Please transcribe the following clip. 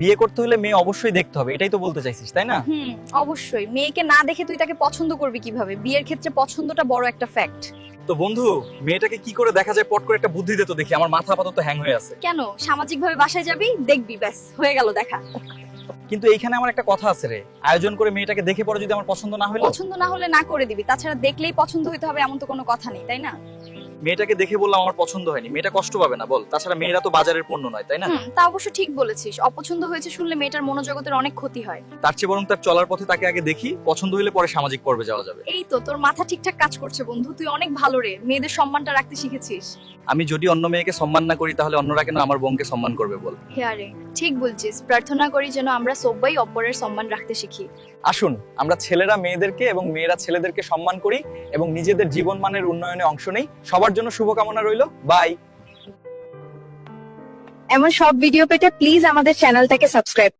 বিয়ে করতে হলে মেয়ে অবশ্যই দেখতে হবে, এটাই তো বলতে চাইছিস তাই না? অবশ্যই। মেয়েকে না দেখে তুই তাকে পছন্দ করবি কিভাবে? বিয়ের ক্ষেত্রে পছন্দটা বড় একটা ফ্যাক্ট। তো বন্ধু, মেয়েটাকে কি করে দেখা যায় পট করে একটা বুদ্ধি দে তো দেখি, আমার মাথা আপাতত হ্যাং হয়ে আছে। কেন, সামাজিকভাবে বাসায় যাবি, দেখবি, ব্যাস হয়ে গেল দেখা। কিন্তু এইখানে আমার একটা কথা আছে রে, আয়োজন করে মেয়েটাকে দেখে পরে যদি আমার পছন্দ না হলো? পছন্দ না হলে না করে দিবি, তাছাড়া দেখলেই পছন্দ হইতে হবে এমন তো কোনো কথা নেই, তাই না? মেয়েটাকে দেখে বললাম আমার পছন্দ হয়নি, মেয়েটা কষ্ট পাবে না বল? তাছাড়া মেয়েরা তো বাজারের পণ্য নয় তাই না? তা অবশ্য ঠিক বলেছিস। অপছন্দ হয়েছে শুনলে মেয়েটার মনোজগতের অনেক ক্ষতি হয়। তার চেয়ে বরং তার চলার পথে তাকে আগে দেখি, পছন্দ হলে পরে সামাজিক পর্বে যাওয়া যাবে। এই তো, তোর মাথা ঠিকঠাক কাজ করছে বন্ধু, তুই অনেক ভালো রে, মেয়েদের সম্মানটা রাখতে শিখেছিস। আমি যদি অন্য মেয়েকে সম্মান না করি তাহলে অন্যরা কেন আমার বোনকে সম্মান করবে বল? হ্যাঁ রে, ঠিক বলছিস। প্রার্থনা করি যেন আমরা সবাই অপরের সম্মান রাখতে শিখি। আসুন আমরা ছেলেরা মেয়েদেরকে এবং মেয়েরা ছেলেদেরকে সম্মান করি এবং নিজেদের জীবন মানের উন্নয়নে অংশ নেই। সবার জন্য শুভকামনা রইল। বাই। এমন সব ভিডিও পেতে প্লিজ আমাদের চ্যানেলটাকে সাবস্ক্রাইব